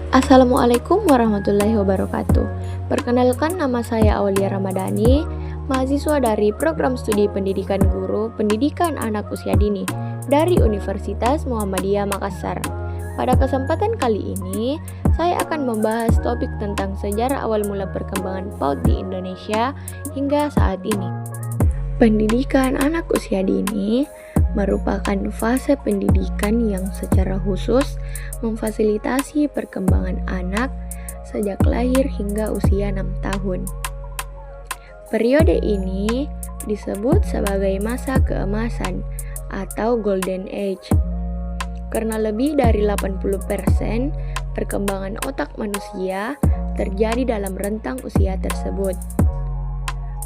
Assalamualaikum warahmatullahi wabarakatuh. Perkenalkan, nama saya Aulia Ramadhani, mahasiswa dari Program Studi Pendidikan Guru Pendidikan Anak Usia Dini dari Universitas Muhammadiyah Makassar. Pada kesempatan kali ini, saya akan membahas topik tentang sejarah awal mula perkembangan PAUD di Indonesia hingga saat ini. Pendidikan anak usia dini merupakan fase pendidikan yang secara khusus memfasilitasi perkembangan anak sejak lahir hingga usia 6 tahun. Periode ini disebut sebagai masa keemasan atau Golden Age, karena lebih dari 80% perkembangan otak manusia terjadi dalam rentang usia tersebut.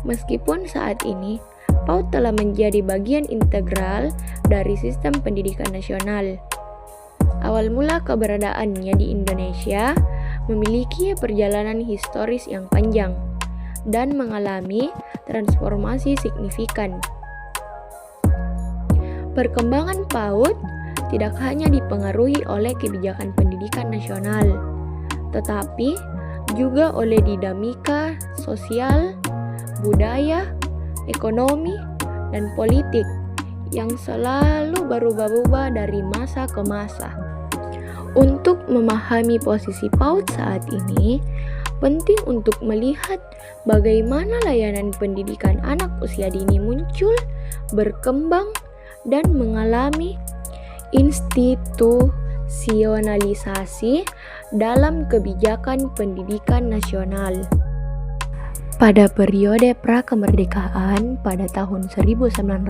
Meskipun saat ini PAUD telah menjadi bagian integral dari sistem pendidikan nasional, awal mula keberadaannya di Indonesia memiliki perjalanan historis yang panjang dan mengalami transformasi signifikan. Perkembangan PAUD tidak hanya dipengaruhi oleh kebijakan pendidikan nasional, tetapi juga oleh dinamika sosial, budaya, ekonomi, dan politik yang selalu berubah-ubah dari masa ke masa. Untuk memahami posisi PAUD saat ini, penting untuk melihat bagaimana layanan pendidikan anak usia dini muncul, berkembang, dan mengalami institusionalisasi dalam kebijakan pendidikan nasional. Pada periode prakemerdekaan pada tahun 1900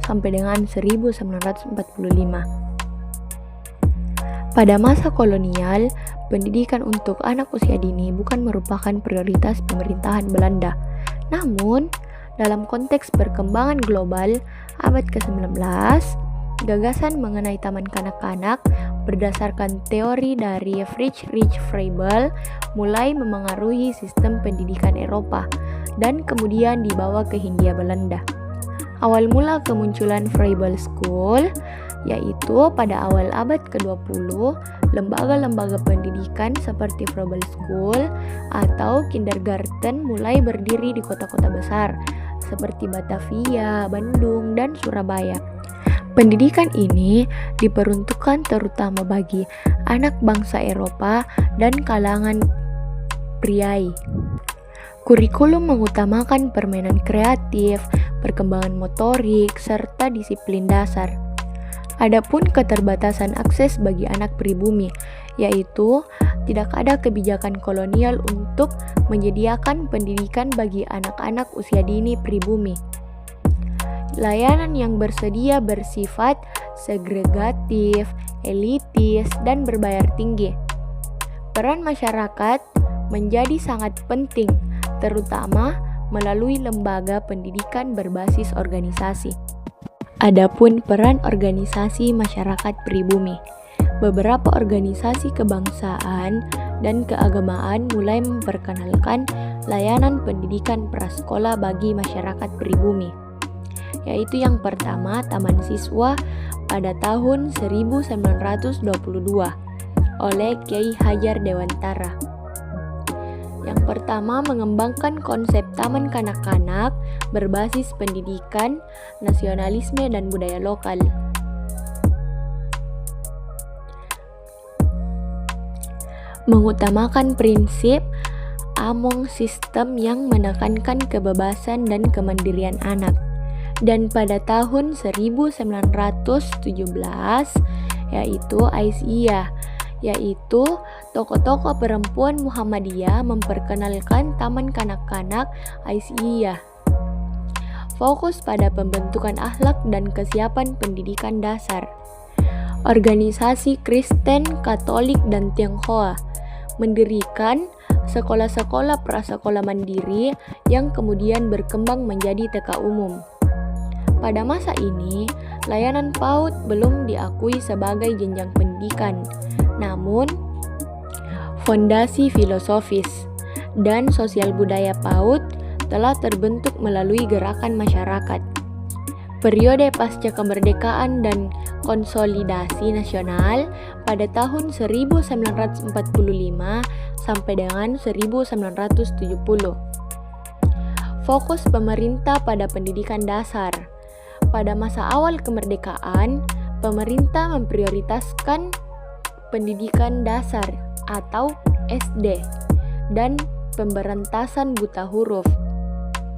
sampai dengan 1945. Pada masa kolonial, pendidikan untuk anak usia dini bukan merupakan prioritas pemerintahan Belanda. Namun, dalam konteks perkembangan global abad ke-19, gagasan mengenai taman kanak-kanak berdasarkan teori dari Friedrich Froebel mulai memengaruhi sistem pendidikan Eropa dan kemudian dibawa ke Hindia Belanda. Awal mula kemunculan Froebel School yaitu pada awal abad ke-20, lembaga-lembaga pendidikan seperti Froebel School atau kindergarten mulai berdiri di kota-kota besar seperti Batavia, Bandung, dan Surabaya. Pendidikan ini diperuntukkan terutama bagi anak bangsa Eropa dan kalangan priai. Kurikulum mengutamakan permainan kreatif, perkembangan motorik, serta disiplin dasar. Adapun keterbatasan akses bagi anak pribumi, yaitu tidak ada kebijakan kolonial untuk menyediakan pendidikan bagi anak-anak usia dini pribumi. Layanan yang bersedia bersifat segregatif, elitis, dan berbayar tinggi. Peran masyarakat menjadi sangat penting, terutama melalui lembaga pendidikan berbasis organisasi. Adapun peran organisasi masyarakat pribumi, beberapa organisasi kebangsaan dan keagamaan mulai memperkenalkan layanan pendidikan prasekolah bagi masyarakat pribumi, yaitu yang pertama Taman Siswa pada tahun 1922 oleh Kiai Hajar Dewantara. Yang pertama mengembangkan konsep taman kanak-kanak berbasis pendidikan, nasionalisme, dan budaya lokal. Mengutamakan prinsip Among System yang menekankan kebebasan dan kemandirian anak. Dan pada tahun 1917 yaitu Aisyah, yaitu tokoh-tokoh perempuan Muhammadiyah memperkenalkan Taman Kanak-kanak Aisyah. Fokus pada pembentukan akhlak dan kesiapan pendidikan dasar. Organisasi Kristen, Katolik, dan Tionghoa mendirikan sekolah-sekolah prasekolah mandiri yang kemudian berkembang menjadi TK umum. Pada masa ini, layanan PAUD belum diakui sebagai jenjang pendidikan, namun fondasi filosofis dan sosial budaya PAUD telah terbentuk melalui gerakan masyarakat. Periode pasca kemerdekaan dan konsolidasi nasional pada tahun 1945 sampai dengan 1970. Fokus pemerintah pada pendidikan dasar. Pada masa awal kemerdekaan, pemerintah memprioritaskan pendidikan dasar atau SD dan pemberantasan buta huruf.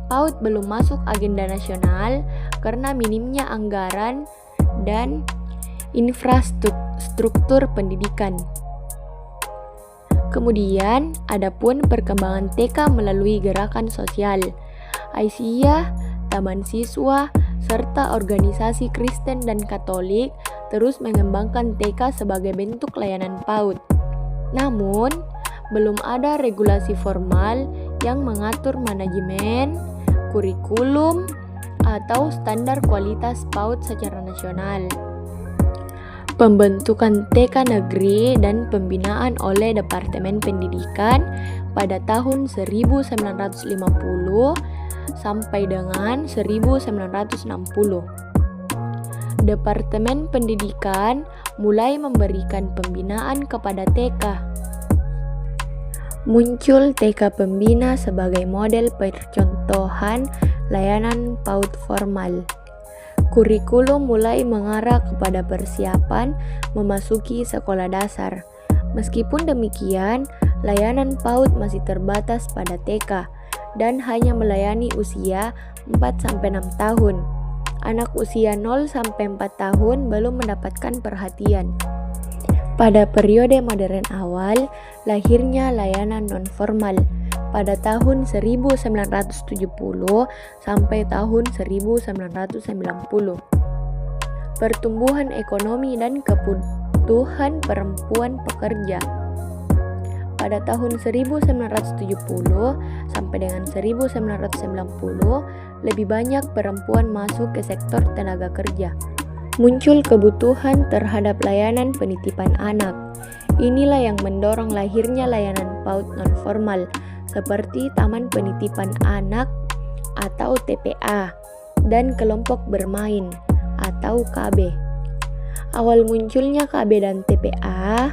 PAUD belum masuk agenda nasional karena minimnya anggaran dan infrastruktur pendidikan. Kemudian, adapun perkembangan TK melalui gerakan sosial, Aisyah, Taman Siswa, serta organisasi Kristen dan Katolik terus mengembangkan TK sebagai bentuk layanan PAUD. Namun, belum ada regulasi formal yang mengatur manajemen, kurikulum, atau standar kualitas PAUD secara nasional. Pembentukan TK negeri dan pembinaan oleh Departemen Pendidikan pada tahun 1950 sampai dengan 1960. Departemen Pendidikan mulai memberikan pembinaan kepada TK. Muncul TK Pembina sebagai model percontohan layanan PAUD formal. Kurikulum mulai mengarah kepada persiapan memasuki sekolah dasar. Meskipun demikian, layanan PAUD masih terbatas pada TK dan hanya melayani usia 4-6 tahun. Anak usia 0-4 tahun belum mendapatkan perhatian. Pada periode modern awal, lahirnya layanan non-formal pada tahun 1970 sampai tahun 1990. Pertumbuhan ekonomi dan kebutuhan perempuan pekerja. Pada tahun 1970 sampai dengan 1990, lebih banyak perempuan masuk ke sektor tenaga kerja. Muncul kebutuhan terhadap layanan penitipan anak. Inilah yang mendorong lahirnya layanan PAUD non-formal seperti Taman Penitipan Anak atau TPA dan kelompok bermain atau KB. Awal munculnya KB dan TPA,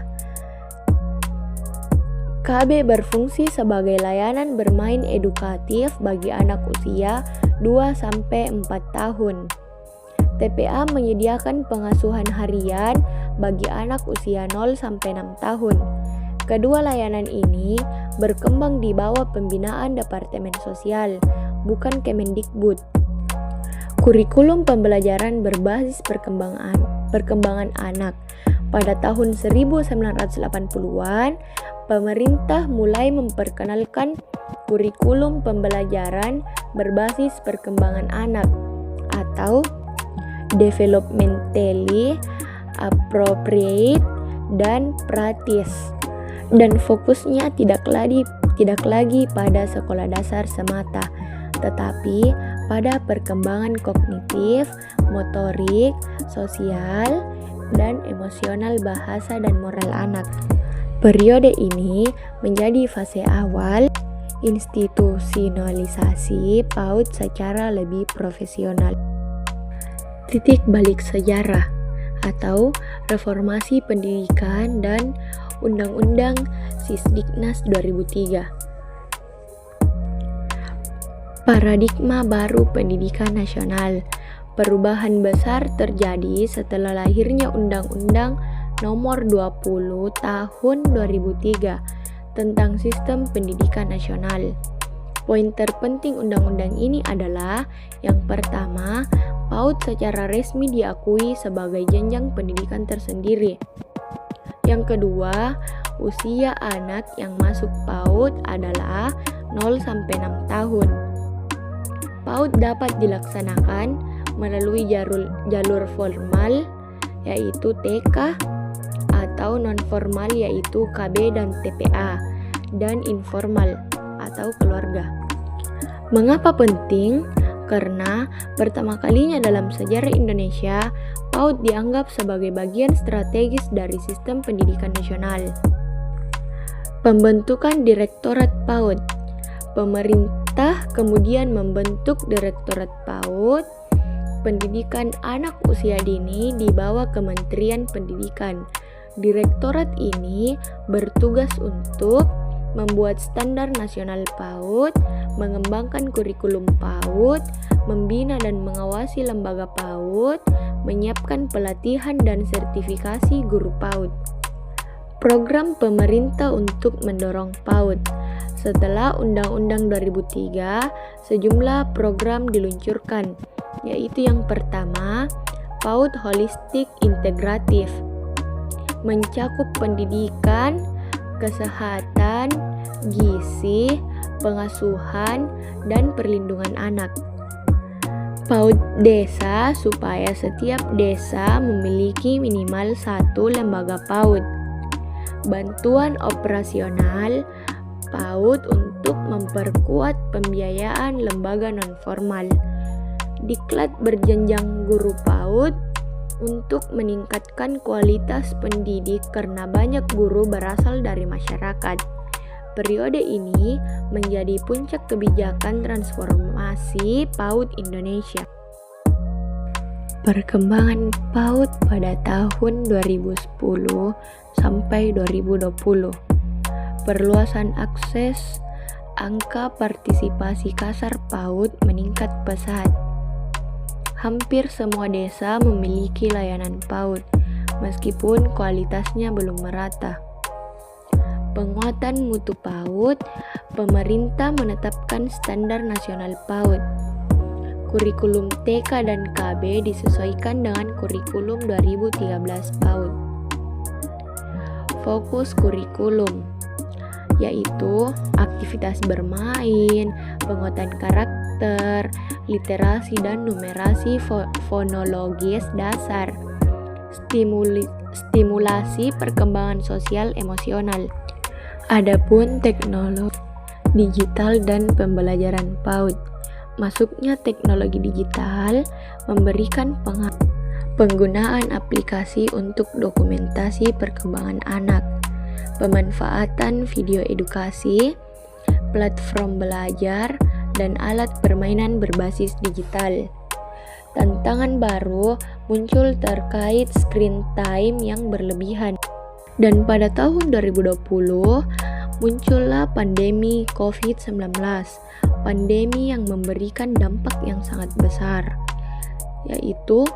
KB berfungsi sebagai layanan bermain edukatif bagi anak usia 2-4 tahun. TPA menyediakan pengasuhan harian bagi anak usia 0-6 tahun. Kedua layanan ini berkembang di bawah pembinaan Departemen Sosial, bukan Kemendikbud. Kurikulum pembelajaran berbasis perkembangan anak. Pada tahun 1980-an, pemerintah mulai memperkenalkan kurikulum pembelajaran berbasis perkembangan anak atau developmentally appropriate dan praktis, dan fokusnya tidak lagi pada sekolah dasar semata, tetapi pada perkembangan kognitif, motorik, sosial, dan emosional bahasa dan moral anak. Periode ini menjadi fase awal institusionalisasi PAUD secara lebih profesional. Titik balik sejarah atau reformasi pendidikan dan Undang-Undang Sisdiknas 2003. Paradigma baru pendidikan nasional. Perubahan besar terjadi setelah lahirnya Undang-Undang Nomor 20 Tahun 2003 tentang Sistem Pendidikan Nasional. Poin terpenting undang-undang ini adalah yang pertama, PAUD secara resmi diakui sebagai jenjang pendidikan tersendiri. Yang kedua, usia anak yang masuk PAUD adalah 0-6 tahun. PAUD dapat dilaksanakan melalui jalur formal yaitu TK atau non-formal yaitu KB dan TPA, dan informal atau keluarga. Mengapa penting? Karena pertama kalinya dalam sejarah Indonesia, PAUD dianggap sebagai bagian strategis dari sistem pendidikan nasional. Pembentukan Direktorat PAUD. Pemerintah kemudian membentuk Direktorat PAUD Pendidikan Anak Usia Dini di bawah Kementerian Pendidikan. Direktorat ini bertugas untuk membuat standar nasional PAUD, mengembangkan kurikulum PAUD, membina dan mengawasi lembaga PAUD, menyiapkan pelatihan dan sertifikasi guru PAUD. Program pemerintah untuk mendorong PAUD. Setelah Undang-Undang 2003, sejumlah program diluncurkan, yaitu yang pertama, PAUD Holistik Integratif, mencakup pendidikan, kesehatan, gizi, pengasuhan, dan perlindungan anak. PAUD Desa, supaya setiap desa memiliki minimal satu lembaga PAUD. Bantuan operasional PAUD untuk memperkuat pembiayaan lembaga non-formal. Diklat berjenjang guru PAUD untuk meningkatkan kualitas pendidik karena banyak guru berasal dari masyarakat. Periode ini menjadi puncak kebijakan transformasi PAUD Indonesia. Perkembangan PAUD pada tahun 2010 sampai 2020. Perluasan akses, angka partisipasi kasar PAUD meningkat pesat. Hampir semua desa memiliki layanan PAUD, meskipun kualitasnya belum merata. Penguatan mutu PAUD, pemerintah menetapkan standar nasional PAUD. Kurikulum TK dan KB disesuaikan dengan kurikulum 2013 PAUD. Fokus kurikulum, yaitu aktivitas bermain, penguatan karakter, literasi dan numerasi fonologis dasar, stimulasi perkembangan sosial emosional. Adapun teknologi digital dan pembelajaran PAUD. Masuknya teknologi digital memberikan penggunaan aplikasi untuk dokumentasi perkembangan anak, pemanfaatan video edukasi, platform belajar, dan alat permainan berbasis digital. Tantangan baru muncul terkait screen time yang berlebihan. Dan pada tahun 2020, muncullah pandemi COVID-19, pandemi yang memberikan dampak yang sangat besar, yaitu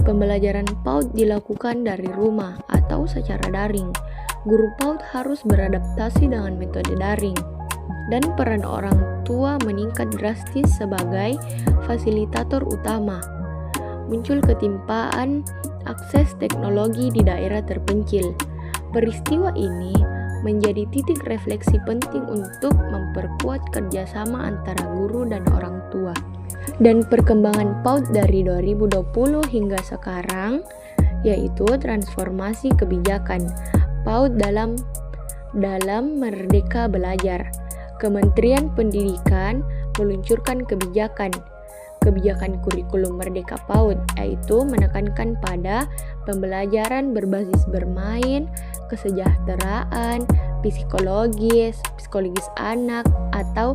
pembelajaran PAUD dilakukan dari rumah atau secara daring. Guru PAUD harus beradaptasi dengan metode daring, dan peran orang tua meningkat drastis sebagai fasilitator utama. Muncul ketimpaan akses teknologi di daerah terpencil. Peristiwa ini menjadi titik refleksi penting untuk memperkuat kerjasama antara guru dan orang tua. Dan perkembangan PAUD dari 2020 hingga sekarang, yaitu transformasi kebijakan PAUD dalam Merdeka Belajar. Kementerian Pendidikan meluncurkan kebijakan kurikulum Merdeka PAUD, yaitu menekankan pada pembelajaran berbasis bermain, kesejahteraan, psikologis anak atau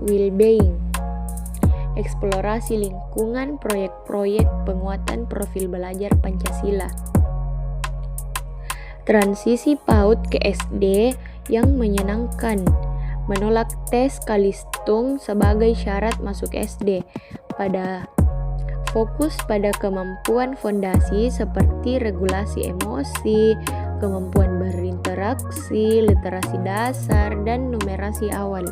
well-being, eksplorasi lingkungan, proyek-proyek penguatan profil belajar Pancasila. Transisi PAUD ke SD yang menyenangkan, menolak tes Kalistung sebagai syarat masuk SD, fokus pada kemampuan fondasi seperti regulasi emosi, kemampuan berinteraksi, literasi dasar, dan numerasi awal.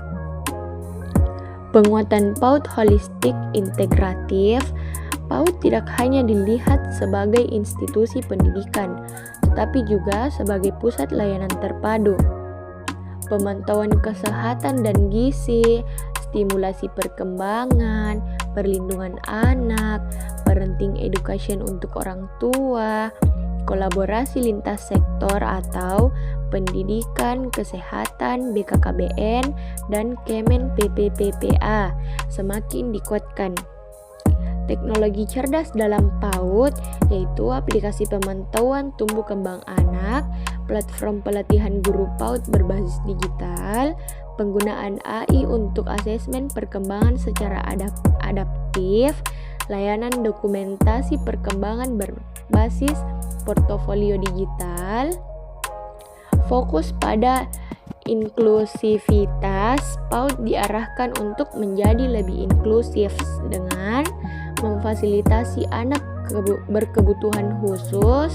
Penguatan PAUD holistik integratif. PAUD tidak hanya dilihat sebagai institusi pendidikan, tetapi juga sebagai pusat layanan terpadu. Pemantauan kesehatan dan gizi, stimulasi perkembangan, perlindungan anak, parenting education untuk orang tua, kolaborasi lintas sektor atau pendidikan, kesehatan, BKKBN, dan Kemen PPPPA semakin dikuatkan. Teknologi cerdas dalam PAUD, yaitu aplikasi pemantauan tumbuh kembang anak, platform pelatihan guru PAUD berbasis digital, penggunaan AI untuk asesmen perkembangan secara adaptif, layanan dokumentasi perkembangan berbasis portofolio digital, fokus pada inklusivitas. PAUD diarahkan untuk menjadi lebih inklusif dengan memfasilitasi anak berkebutuhan khusus,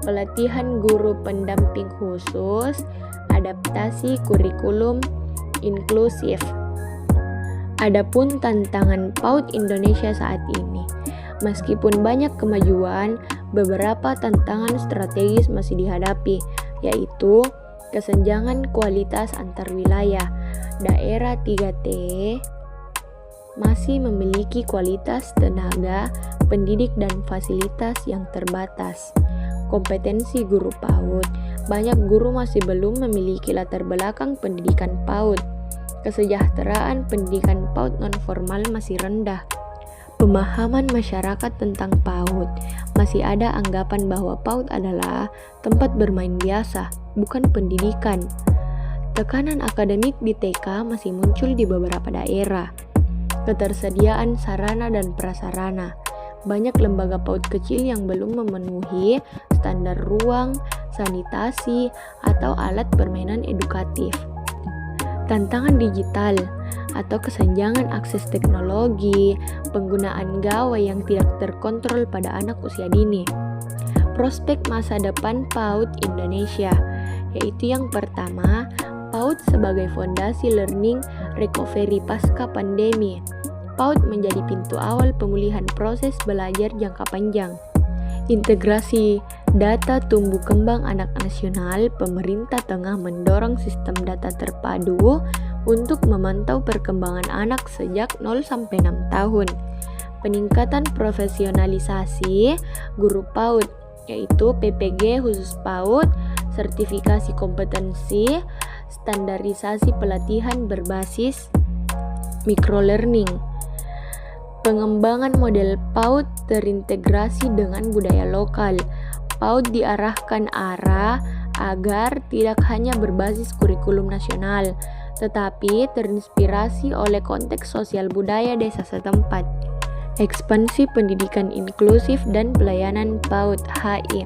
pelatihan guru pendamping khusus, adaptasi kurikulum inklusif. Adapun tantangan PAUD Indonesia saat ini, meskipun banyak kemajuan, beberapa tantangan strategis masih dihadapi, yaitu kesenjangan kualitas antar wilayah. Daerah 3T masih memiliki kualitas tenaga pendidik dan fasilitas yang terbatas. Kompetensi guru PAUD, banyak guru masih belum memiliki latar belakang pendidikan PAUD. Kesejahteraan pendidikan PAUD non-formal masih rendah. Pemahaman masyarakat tentang PAUD, masih ada anggapan bahwa PAUD adalah tempat bermain biasa, bukan pendidikan. Tekanan akademik di TK masih muncul di beberapa daerah. Ketersediaan sarana dan prasarana, banyak lembaga PAUD kecil yang belum memenuhi standar ruang, sanitasi, atau alat permainan edukatif. Tantangan digital atau kesenjangan akses teknologi, penggunaan gawai yang tidak terkontrol pada anak usia dini. Prospek masa depan PAUD Indonesia, yaitu yang pertama, PAUD sebagai fondasi learning recovery pasca pandemi. PAUD menjadi pintu awal pemulihan proses belajar jangka panjang. Integrasi data tumbuh kembang anak nasional, pemerintah tengah mendorong sistem data terpadu untuk memantau perkembangan anak sejak 0-6 tahun. Peningkatan profesionalisasi guru PAUD, yaitu PPG khusus PAUD, sertifikasi kompetensi, standarisasi pelatihan berbasis microlearning. Pengembangan model PAUD terintegrasi dengan budaya lokal. PAUD diarahkan agar tidak hanya berbasis kurikulum nasional, tetapi terinspirasi oleh konteks sosial budaya desa setempat. Ekspansi pendidikan inklusif dan pelayanan PAUD HI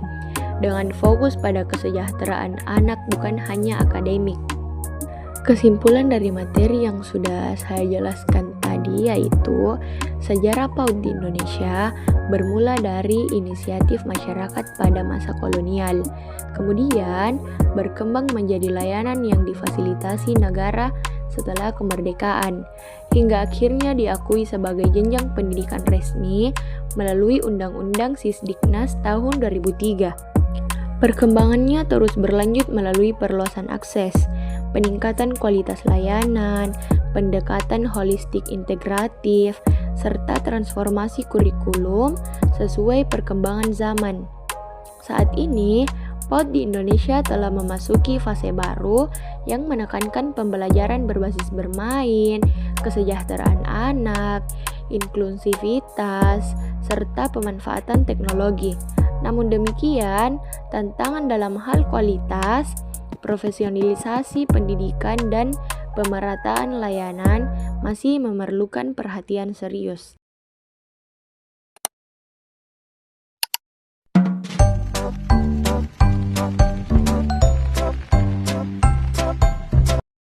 dengan fokus pada kesejahteraan anak, bukan hanya akademik. Kesimpulan dari materi yang sudah saya jelaskan tadi yaitu sejarah PAUD di Indonesia bermula dari inisiatif masyarakat pada masa kolonial, kemudian berkembang menjadi layanan yang difasilitasi negara setelah kemerdekaan, hingga akhirnya diakui sebagai jenjang pendidikan resmi melalui Undang-Undang Sisdiknas tahun 2003. Perkembangannya terus berlanjut melalui perluasan akses, peningkatan kualitas layanan, pendekatan holistik integratif, serta transformasi kurikulum sesuai perkembangan zaman. Saat ini, PAUD di Indonesia telah memasuki fase baru yang menekankan pembelajaran berbasis bermain, kesejahteraan anak, inklusivitas, serta pemanfaatan teknologi. Namun demikian, tantangan dalam hal kualitas, profesionalisasi pendidikan, dan pemerataan layanan masih memerlukan perhatian serius.